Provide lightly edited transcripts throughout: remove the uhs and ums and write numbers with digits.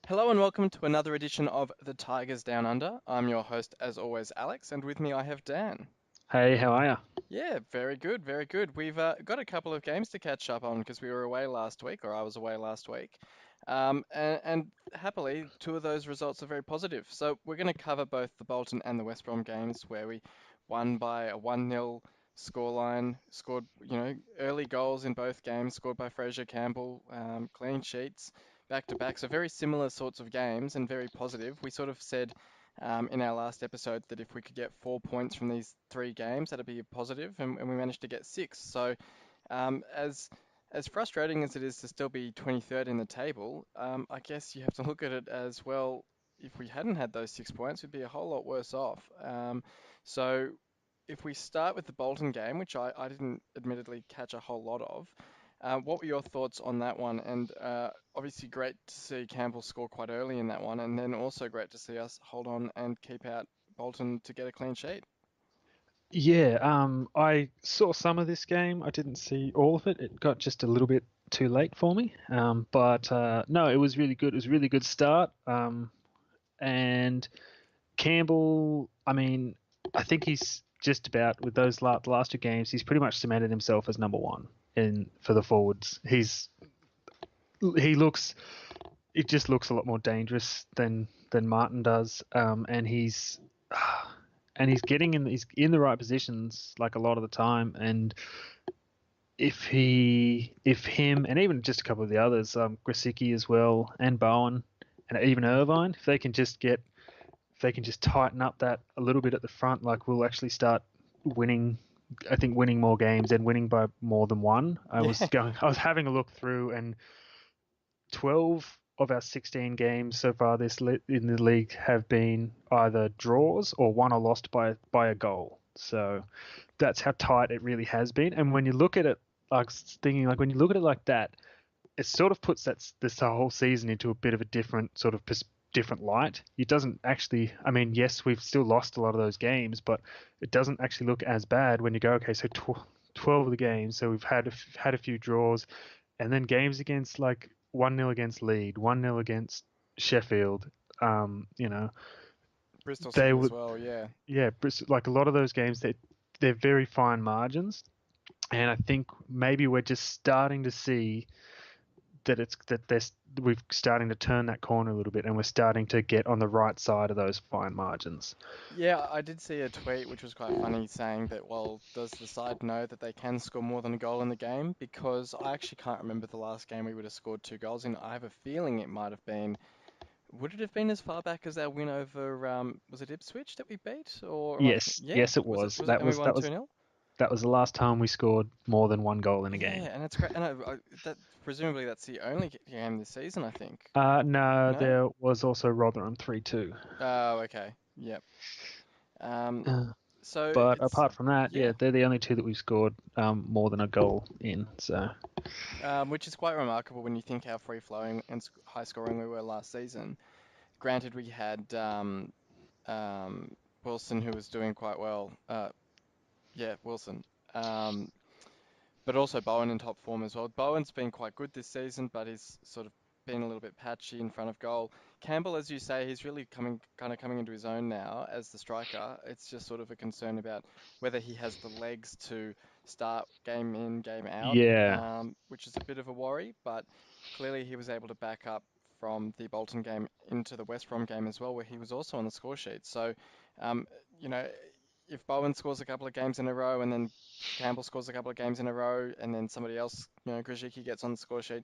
Hello and welcome to another edition of The Tigers Down Under. I'm your host, as always, Alex, and with me I have Dan. Hey, how are you? Yeah, very good, very good. We've got a couple of games to catch up on because we were away last week, or I was away last week. And happily, two of those results are very positive. So we're going to cover both the Bolton and the West Brom games where we won by a 1-0 scoreline, scored, early goals in both games, scored by Fraser Campbell, clean sheets, back to back. So very similar sorts of games and very positive. We sort of said in our last episode that if we could get 4 points from these three games, that'd be a positive, and we managed to get six. So as frustrating as it is to still be 23rd in the table, I guess you have to look at it as well. If we hadn't had those 6 points, we'd be a whole lot worse off. So if we start with the Bolton game, which I didn't admittedly catch a whole lot of, what were your thoughts on that one? And obviously, great to see Campbell score quite early in that one, and then also great to see us hold on and keep out Bolton to get a clean sheet. Yeah, I saw some of this game. I didn't see all of it. It got just a little bit too late for me. But no, it was really good. It was a really good start. And Campbell, I mean, I think he's just about with those last two games. He's pretty much cemented himself as number one in for the forwards. He looks it just looks a lot more dangerous than Martin does. And he's he's in the right positions like a lot of the time. And if him and even just a couple of the others, Grasicki as well, and Bowen, and even Irvine, if they can just tighten up that a little bit at the front, like we'll actually start winning. I think winning more games and winning by more than one. Yeah, I was having a look through, and 12 of our 16 games so far in the league have been either draws or won or lost by a goal. So that's how tight it really has been. And when you look at it, like thinking like when you look at it like that, it sort of puts this whole season into a bit of a different sort of different light. It doesn't actually. I mean, yes, we've still lost a lot of those games, but it doesn't actually look as bad when you go, okay, so 12 of the games, so we've had a few draws, and then games against like 1-0 against Leeds, 1-0 against Sheffield. You know, Bristol they City as would, well. Yeah, yeah, like a lot of those games, they're very fine margins, and I think maybe we're just starting to see that we're starting to turn that corner a little bit, and we're starting to get on the right side of those fine margins. yeah. I did see a tweet which was quite funny saying that, well, does the side know that they can score more than a goal in the game? Because I actually can't remember the last game we would have scored two goals in. I have a feeling it might have been. Would it have been as far back as our win over, was it Ipswich that we beat? Or am I Yes, yeah, yes, it was it, was. was it, and we won 2-0? That was the last time we scored more than one goal in a Yeah, game. and it's great. And that presumably that's the only game this season, I think. No, No? there was also Rotherham 3-2. Oh, okay. Yep. Um, Uh, so but it's apart from that, yeah, yeah, they're the only two that we've scored more than a goal in. So which is quite remarkable when you think how free flowing and high scoring we were last season. Granted, we had um, Wilson who was doing quite well. Yeah, Wilson. Um, but also Bowen in top form as well. Bowen's been quite good this season, but he's sort of been a little bit patchy in front of goal. Campbell, as you say, he's really coming into his own now as the striker. It's just sort of a concern about whether he has the legs to start game in, game out, yeah, which is a bit of a worry. But clearly, he was able to back up from the Bolton game into the West Brom game as well, where he was also on the score sheet. So, um, you know, if Bowen scores a couple of games in a row and then Campbell scores a couple of games in a row, and then somebody else, Grzycki gets on the score sheet.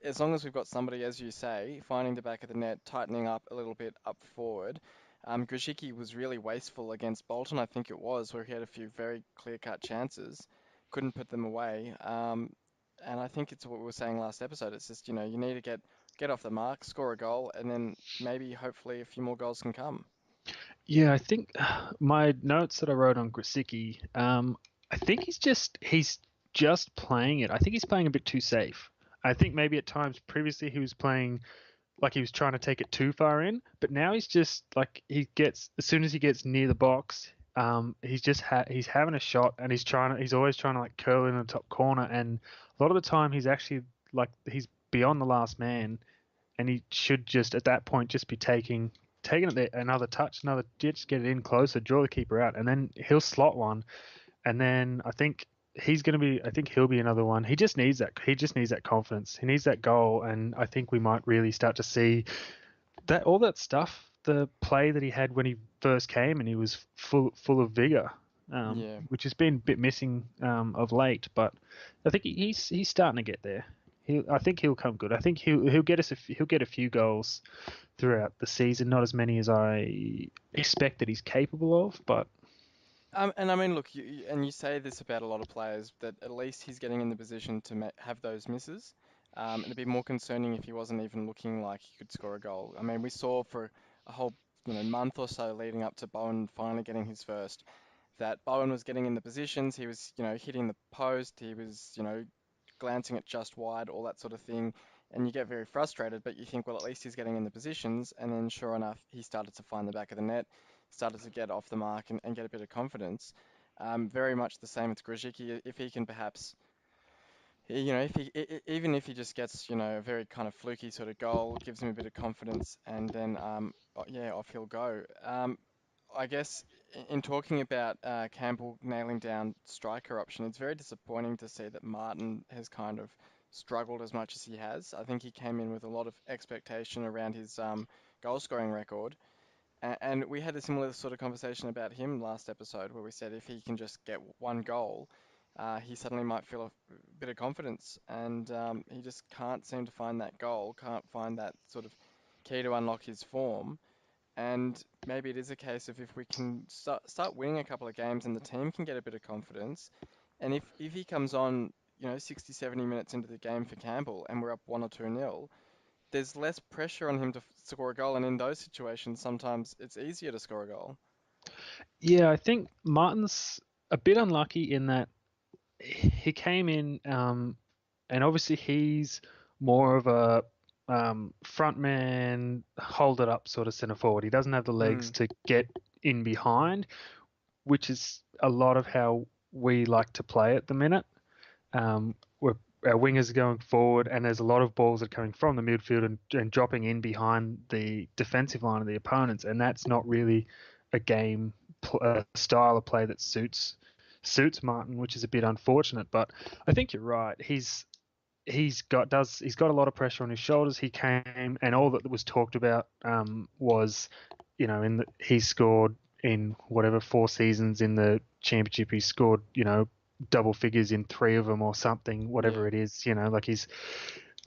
As long as we've got somebody, as you say, finding the back of the net, tightening up a little bit up forward. Grzycki was really wasteful against Bolton, I think it was, where he had a few very clear-cut chances, couldn't put them away. And I think it's what we were saying last episode. It's just, you need to get off the mark, score a goal, and then maybe, hopefully, a few more goals can come. yeah. I think my notes that I wrote on Grasicki, I think he's just playing it. I think he's playing a bit too safe. I think maybe at times previously he was playing like he was trying to take it too far in, but now he's just like he gets as soon as he gets near the box, he's having a shot and he's always trying to like curl in the top corner, and a lot of the time he's actually like he's beyond the last man, and he should just at that point just be taking it there, another touch, another just get it in closer, draw the keeper out, and then he'll slot one, and then I think he's going to be. I think he'll be another one. He just needs that. He just needs that confidence. He needs that goal, and I think we might really start to see that all that stuff, the play that he had when he first came, and he was full of vigor, Yeah. which has been a bit missing of late. But I think he's starting to get there. I think he'll come good. I think he'll get us. He'll get a few goals throughout the season. Not as many as I expect that he's capable of, but And I mean, look, and you say this about a lot of players that at least he's getting in the position to have those misses. It'd be more concerning if he wasn't even looking like he could score a goal. I mean, we saw for a whole, month or so leading up to Bowen finally getting his first, that Bowen was getting in the positions, he was, hitting the post, he was, glancing it just wide, all that sort of thing. And you get very frustrated, but you think, well, at least he's getting in the positions. And then sure enough, he started to find the back of the net, started to get off the mark and get a bit of confidence. Very much the same with Grzycki. If he can perhaps, if he, even if he just gets, a very kind of fluky sort of goal, gives him a bit of confidence, and then, yeah, off he'll go. I guess in talking about Campbell nailing down striker option, it's very disappointing to see that Martin has kind of struggled as much as he has. I think he came in with a lot of expectation around his goal scoring record. And we had a similar sort of conversation about him last episode where we said if he can just get one goal, he suddenly might feel a bit of confidence. And he just can't seem to find that goal, can't find that sort of key to unlock his form. And maybe it is a case of if we can start winning a couple of games and the team can get a bit of confidence, and if he comes on, 60, 70 minutes into the game for Campbell and we're up 1 or 2 nil, there's less pressure on him to score a goal. And in those situations, sometimes it's easier to score a goal. yeah, I think Martin's a bit unlucky in that he came in, and obviously he's more of a front man, hold it up sort of centre forward. He doesn't have the legs Mm, to get in behind, which is a lot of how we like to play at the minute. We're, our wingers are going forward, and there's a lot of balls that are coming from the midfield and dropping in behind the defensive line of the opponents, and that's not really a game style of play that suits Martin, which is a bit unfortunate. But I think you're right. He's got a lot of pressure on his shoulders. He came, and all that was talked about was, he scored in whatever 4 seasons in the championship. He scored, double figures in 3 of them or something, yeah, whatever it is. Like he's,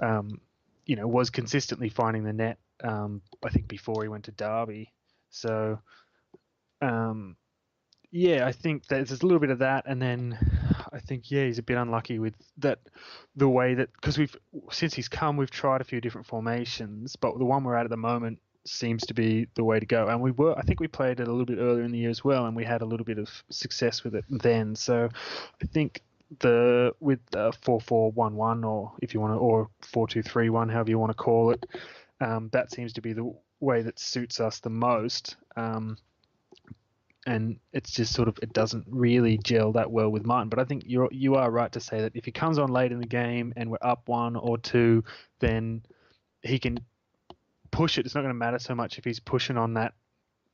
um, was consistently finding the net. I think before he went to Derby. So um, yeah, I think there's a little bit of that, and then I think he's a bit unlucky with that, the way that because we've since he's come, we've tried a few different formations, but the one we're at the moment seems to be the way to go. And I think we played it a little bit earlier in the year as well, and we had a little bit of success with it then. So I think with the 4-4-1-1, or if you want to, or 4-2-3-1, however you want to call it, that seems to be the way that suits us the most. And it's just sort of it doesn't really gel that well with Martin. But I think you are right to say that if he comes on late in the game and we're up 1 or 2, then he can push it. It's not going to matter so much if he's pushing on that,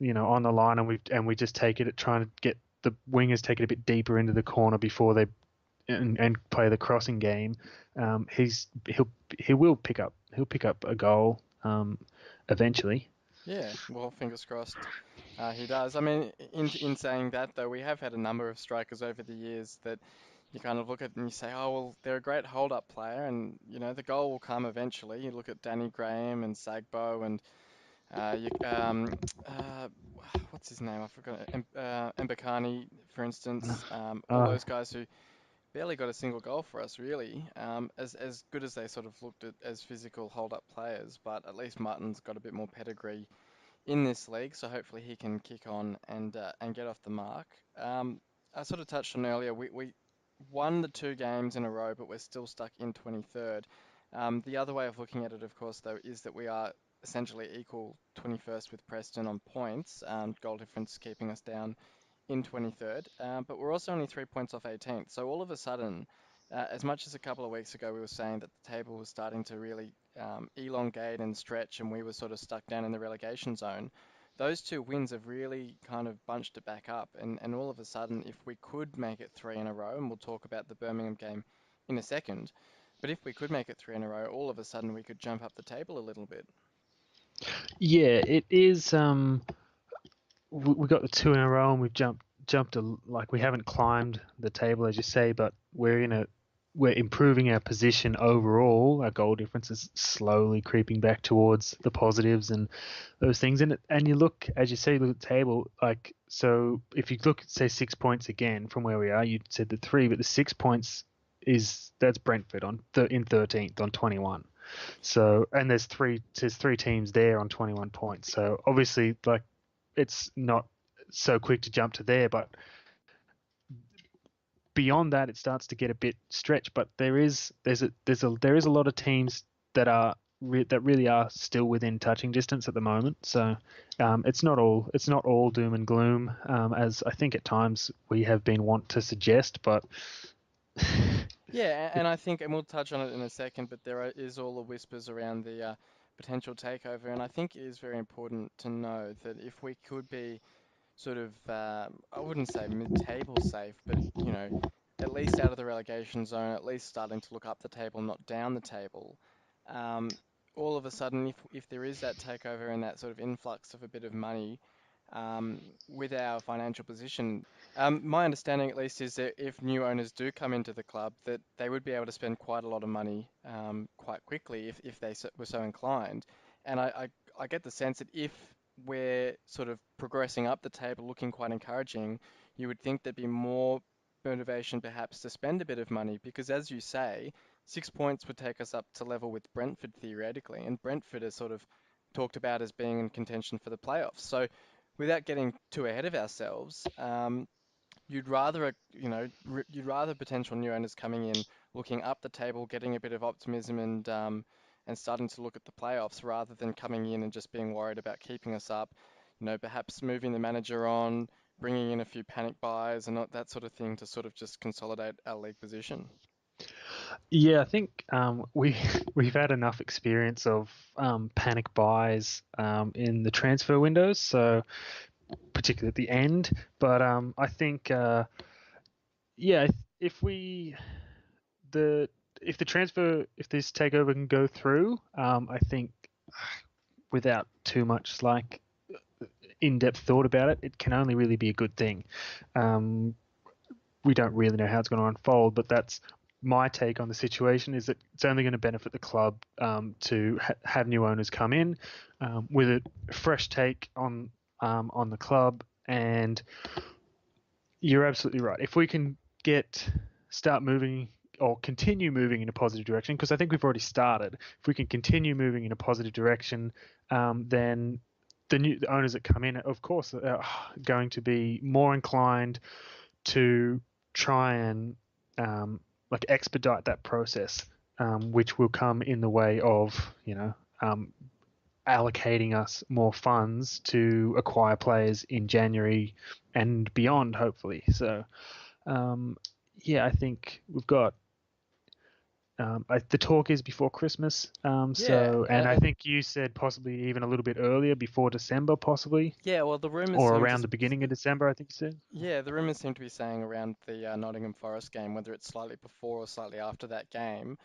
on the line, and we just take it at trying to get the wingers take it a bit deeper into the corner before they and play the crossing game. He'll pick up a goal eventually. yeah. Well, fingers crossed. He does. I mean, in saying that though, we have had a number of strikers over the years that you kind of look at and you say, oh well, they're a great hold-up player, and the goal will come eventually. You look at Danny Graham and Sagbo and uh, what's his name? I forgot. Mbakani, for instance. All Uh, those guys who barely got a single goal for us, really. As good as they sort of looked at as physical hold-up players, but at least Martin's got a bit more pedigree in this league, so hopefully he can kick on and get off the mark. I sort of touched on earlier, we won the 2 games in a row, but we're still stuck in 23rd. The other way of looking at it, of course, though, is that we are essentially equal 21st with Preston on points, goal difference keeping us down in 23rd. But we're also only 3 points off 18th. So all of a sudden, As much as a couple of weeks ago we were saying that the table was starting to really elongate and stretch, and we were sort of stuck down in the relegation zone, those two wins have really kind of bunched it back up. And all of a sudden, if we could make it three in a row, and we'll talk about the Birmingham game in a second, but if we could make it three in a row, all of a sudden we could jump up the table a little bit. Yeah, it is. We got the two in a row, and we've jumped like we haven't climbed the table as you say, but we're improving our position overall. Our goal difference is slowly creeping back towards the positives and those things. And you look, as you say, look at the table. Like, so if you look, say 6 points again from where we are, you said the three, but the 6 points is that's Brentford in 13th on 21. So, and there's three teams there on 21 points. So obviously, like, it's not so quick to jump to there, but beyond that, it starts to get a bit stretched. But there is a lot of teams that really are still within touching distance at the moment. So it's not all doom and gloom, as I think at times we have been wont to suggest. But Yeah, and I think, and we'll touch on it in a second, but is all the whispers around the potential takeover, and I think it is very important to know that if we could be sort of, I wouldn't say mid-table safe, but at least out of the relegation zone, at least starting to look up the table, not down the table. Um, all of a sudden, if there is that takeover and that sort of influx of a bit of money, with our financial position, my understanding at least is that if new owners do come into the club, that they would be able to spend quite a lot of money quite quickly if they were so inclined. And I get the sense that if we're sort of progressing up the table, looking quite encouraging, you would think there'd be more motivation perhaps to spend a bit of money because, as you say, 6 points would take us up to level with Brentford theoretically, and Brentford is sort of talked about as being in contention for the playoffs. So, without getting too ahead of ourselves, you'd rather, you'd rather potential new owners coming in, looking up the table, getting a bit of optimism and starting to look at the playoffs rather than coming in and just being worried about keeping us up. Perhaps moving the manager on, bringing in a few panic buys and that sort of thing to sort of just consolidate our league position. yeah, I think we've had enough experience of panic buys in the transfer windows, so particularly at the end. But I think yeah, if we the if the transfer if this takeover can go through, I think without too much like in-depth thought about it, it can only really be a good thing. Um, we don't really know how it's going to unfold, but that's my take on the situation. Is that it's only going to benefit the club to have new owners come in with a fresh take on the club. And you're absolutely right. If we can start moving or continue moving in a positive direction, because I think we've already started. If we can continue moving in a positive direction, then the owners that come in, of course, are going to be more inclined to try and like expedite that process, which will come in the way of um, allocating us more funds to acquire players in January and beyond, hopefully. So um, yeah, I think we've got. The talk is before Christmas, Yeah, and I think you said possibly even a little bit earlier, before December, possibly, yeah. Well, the rumors or seem to around the beginning of December, I think you said. Yeah, the rumours seem to be saying around the Nottingham Forest game, whether it's slightly before or slightly after that game,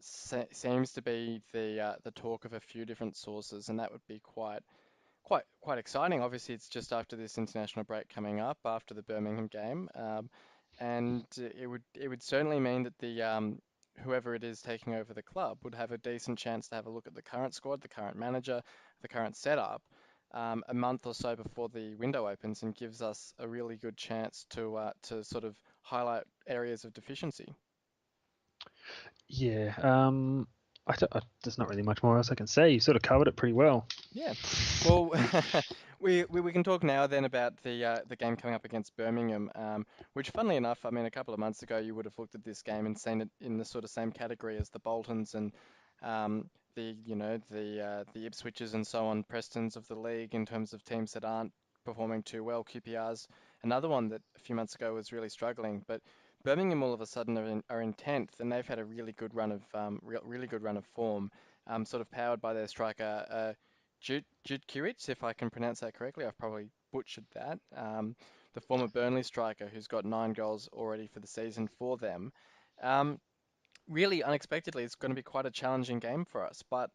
seems to be the talk of a few different sources, and that would be quite exciting. Obviously, it's just after this international break coming up, after the Birmingham game, and it would certainly mean that the whoever it is taking over the club would have a decent chance to have a look at the current squad, the current manager, the current setup, a month or so before the window opens, and gives us a really good chance to sort of highlight areas of deficiency. Yeah. There's not really much more else I can say. You sort of covered it pretty well. Yeah. Well, we can talk now then about the game coming up against Birmingham, which, funnily enough, I mean, a couple of months ago you would have looked at this game and seen it in the sort of same category as the Boltons and the Ipswiches and so on, Prestons of the league in terms of teams that aren't performing too well. QPR's another one that a few months ago was really struggling, but Birmingham all of a sudden are in 10th, and they've had a really good run of really good run of form, sort of powered by their striker Judkewicz, if I can pronounce that correctly. I've probably butchered that. The former Burnley striker who's got 9 goals already for the season for them. Um, Really unexpectedly, it's going to be quite a challenging game for us, but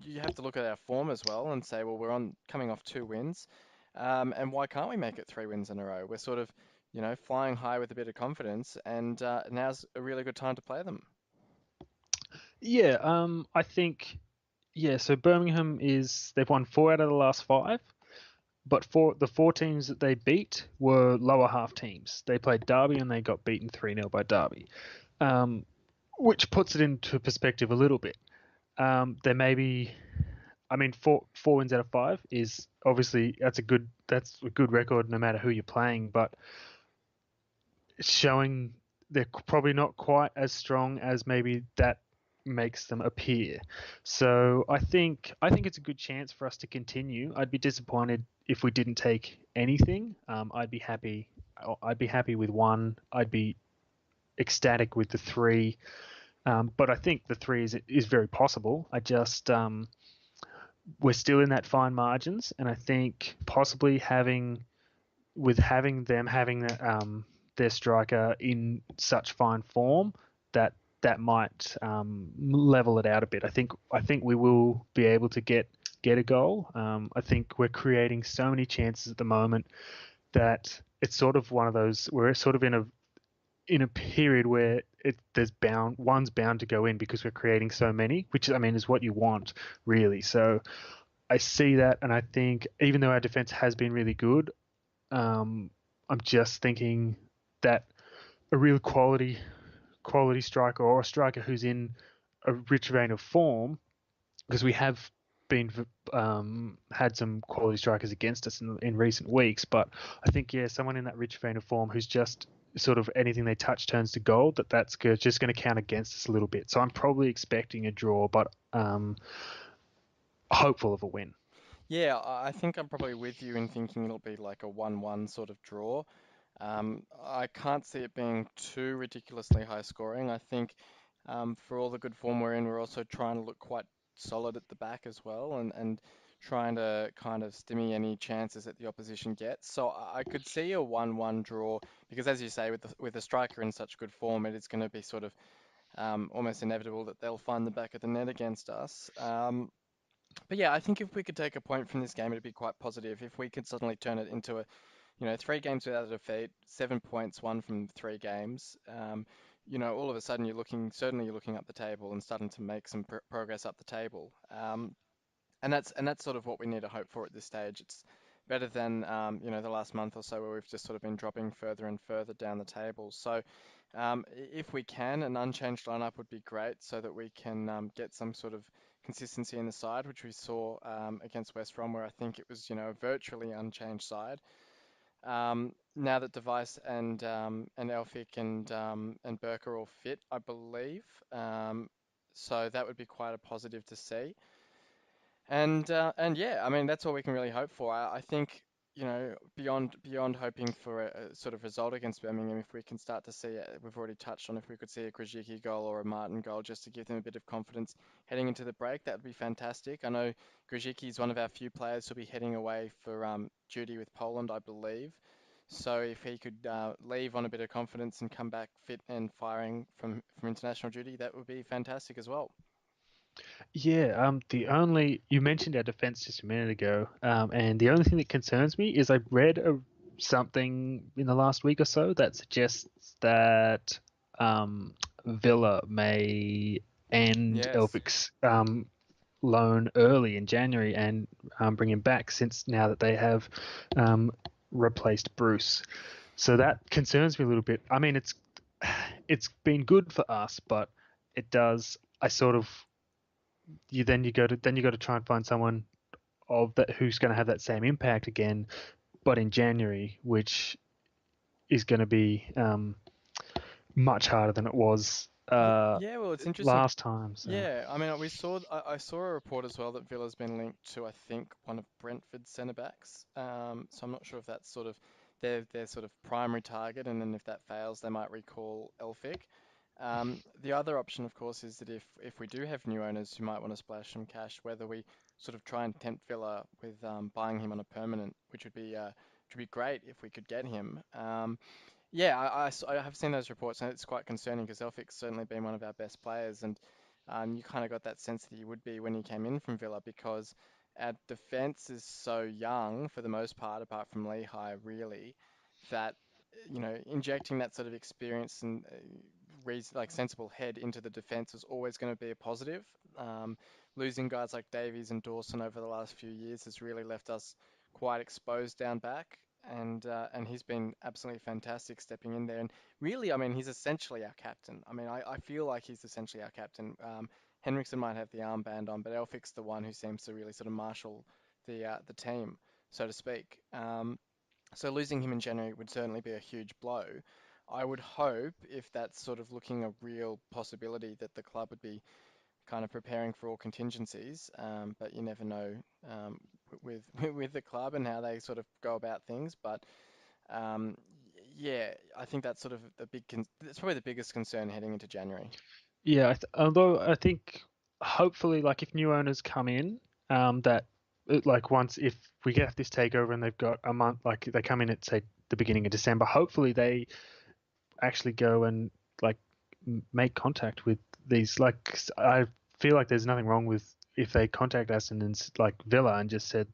you have to look at our form as well and say, well, we're on coming off 2 wins, and why can't we make it 3 wins in a row? We're sort of, flying high with a bit of confidence, and now's a really good time to play them. Yeah, I think yeah. So Birmingham they've won 4 out of the last 5, but the 4 teams that they beat were lower half teams. They played Derby and they got beaten 3-0 by Derby, um, which puts it into perspective a little bit. There may be, I mean, four wins out of 5 is obviously that's a good record no matter who you're playing, but it's showing they're probably not quite as strong as maybe that makes them appear. So I think it's a good chance for us to continue. I'd be disappointed if we didn't take anything. I'd be happy. I'd be happy with 1. I'd be ecstatic with the 3. But I think the 3 is very possible. I just we're still in that fine margins, and I think possibly having them having their striker in such fine form that that might level it out a bit. I think we will be able to get a goal. I think we're creating so many chances at the moment that it's sort of one of those. We're sort of in a period where one's bound to go in because we're creating so many, which I mean is what you want really. So I see that, and I think even though our defense has been really good, um, I'm just thinking that a real quality striker or a striker who's in a rich vein of form, because we have been had some quality strikers against us in recent weeks, but I think yeah, someone in that rich vein of form who's just sort of anything they touch turns to gold. That's just going to count against us a little bit. So I'm probably expecting a draw, but hopeful of a win. Yeah, I think I'm probably with you in thinking it'll be like a 1-1 sort of draw. I can't see it being too ridiculously high scoring. I think for all the good form we're in, we're also trying to look quite solid at the back as well, and trying to kind of stymie any chances that the opposition gets. So I could see a 1-1 draw because, as you say, with the striker in such good form, it is going to be sort of almost inevitable that they'll find the back of the net against us. But yeah, I think if we could take a point from this game, it'd be quite positive. If we could suddenly turn it into 3 games without a defeat, 7 points, won from 3 games. All of a sudden certainly you're looking up the table and starting to make some progress up the table. And that's sort of what we need to hope for at this stage. It's better than the last month or so where we've just sort of been dropping further and further down the table. So if we can, an unchanged lineup would be great so that we can get some sort of consistency in the side, which we saw against West Brom, where I think it was a virtually unchanged side. Now that Device and Elphick and Burke are all fit, I believe. So that would be quite a positive to see. And yeah, I mean that's all we can really hope for. I think beyond hoping for a sort of result against Birmingham, if we can start to see it, we've already touched on if we could see a Krajicki goal or a Martin goal just to give them a bit of confidence heading into the break, that would be fantastic. I know Krajicki is one of our few players who'll be heading away for duty with Poland, I believe. So if he could leave on a bit of confidence and come back fit and firing from international duty, that would be fantastic as well. Yeah, the only you mentioned our defense just a minute ago, and the only thing that concerns me is I read something in the last week or so that suggests that Villa may end Yes. Elphic's loan early in January and bring him back since now that they have um, replaced Bruce. So that concerns me a little bit. I mean, it's been good for us, but it does. I sort of you got to try and find someone of that who's going to have that same impact again, but in January, which is going to be much harder than it was Yeah, well, it's interesting. last time. So Yeah, I mean, I saw a report as well that Villa's been linked to, I think, one of Brentford's centre backs. So I'm not sure if that's sort of their sort of primary target, and then if that fails, they might recall Elphick. The other option, of course, is that if we do have new owners who might want to splash some cash, whether we sort of try and tempt Villa with buying him on a permanent, which would be great if we could get him. Yeah, I have seen those reports, and it's quite concerning because Elphick's certainly been one of our best players, and you kind of got that sense that he would be when he came in from Villa because our defence is so young for the most part, apart from Lehigh, really, that injecting that sort of experience and like sensible head into the defence is always going to be a positive. Um, Losing guys like Davies and Dawson over the last few years has really left us quite exposed down back, and he's been absolutely fantastic stepping in there. And really, I mean, he's essentially our captain. I mean, I feel like he's essentially our captain. Henriksen might have the armband on, but Elphick's the one who seems to really sort of marshal the team, so to speak. So losing him in January would certainly be a huge blow. I would hope, if that's sort of looking a real possibility, that the club would be kind of preparing for all contingencies. But you never know with with the club and how they sort of go about things. But um, yeah, I think that's sort of it's probably the biggest concern heading into January. Yeah, although I think hopefully, like if new owners come in, that like once if we get this takeover and they've got a month, like they come in at say the beginning of December, hopefully they actually go and like make contact with these. Like I feel like there's nothing wrong with if they contact us and then like Villa and just said,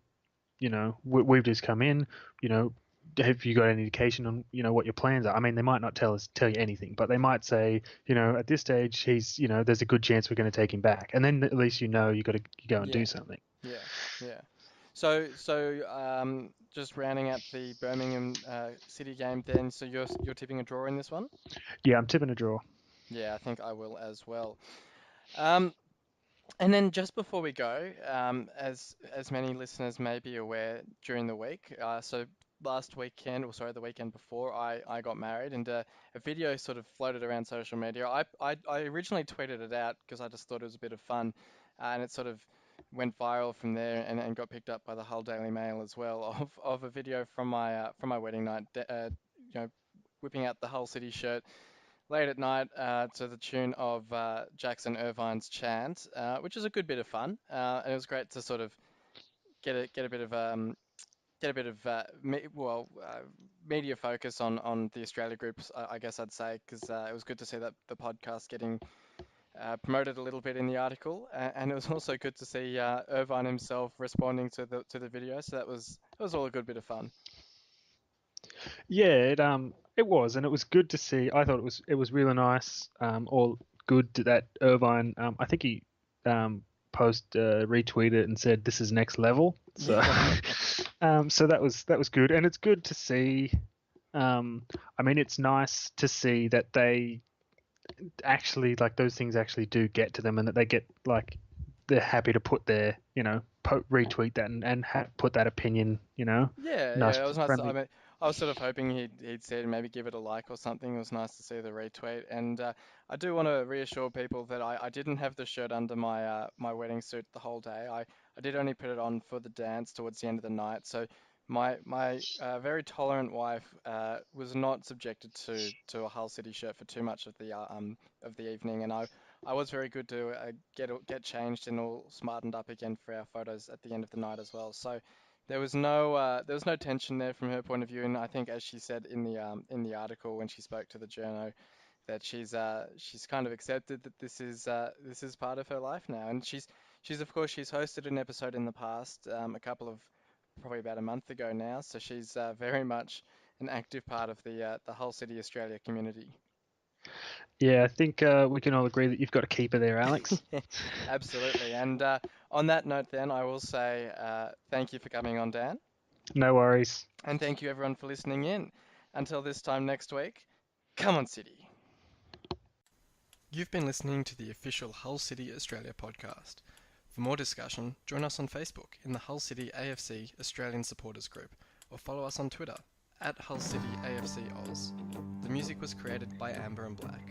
we've just come in, you know, have you got any indication on, what your plans are? I mean, they might not tell you anything, but they might say, at this stage, there's a good chance we're going to take him back, and then at least you got to go and do Yeah, something. yeah, yeah. So just rounding out the Birmingham City game, then. So you're tipping a draw in this one? Yeah, I'm tipping a draw. Yeah, I think I will as well. Um, And then just before we go, as many listeners may be aware during the week, so last weekend, or sorry, the weekend before, I got married, and a video sort of floated around social media. I originally tweeted it out because I just thought it was a bit of fun, and it sort of went viral from there and got picked up by the Hull Daily Mail as well of a video from my wedding night, whipping out the Hull City shirt late at night to the tune of Jackson Irvine's chant, which is a good bit of fun, and it was great to sort of get a bit of media focus on the Australia groups, I guess I'd say, because it was good to see that the podcast getting promoted a little bit in the article, and it was also good to see Irvine himself responding to the video. So it was all a good bit of fun. Yeah, it was, and it was good to see. I thought it was really nice. All good that Irvine. I think he retweeted and said this is next level. So Yeah, so that was good, and it's good to see. I mean, it's nice to see that they actually like those things actually do get to them, and that they get like they're happy to put their retweet that and put that opinion, nice yeah, it was nice. I friendly. mean, I was sort of hoping he'd said maybe give it a like or something. It was nice to see the retweet, and I do want to reassure people that I didn't have the shirt under my wedding suit the whole day. I did only put it on for the dance towards the end of the night. So my very tolerant wife was not subjected to a Hull City shirt for too much of the evening, and I was very good to get changed and all smartened up again for our photos at the end of the night as well. So. There was no tension there from her point of view, and I think, as she said in the article when she spoke to the journo, that she's kind of accepted that this is part of her life now, and she's of course she's hosted an episode in the past, a couple of probably about a month ago now, so she's very much an active part of the Hull City Australia community. Yeah, I think we can all agree that you've got a keeper there, Alex. Absolutely, and on that note, then I will say thank you for coming on, Dan. No worries. And thank you everyone for listening in. Until this time next week, come on, City. You've been listening to the official Hull City Australia podcast. For more discussion, join us on Facebook in the Hull City AFC Australian Supporters Group, or follow us on Twitter at Hull City AFC Oz. The music was created by Amber and Black.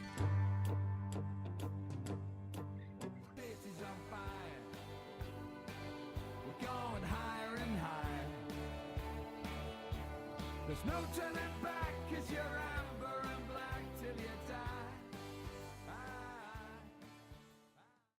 There's no turning back 'cause you're amber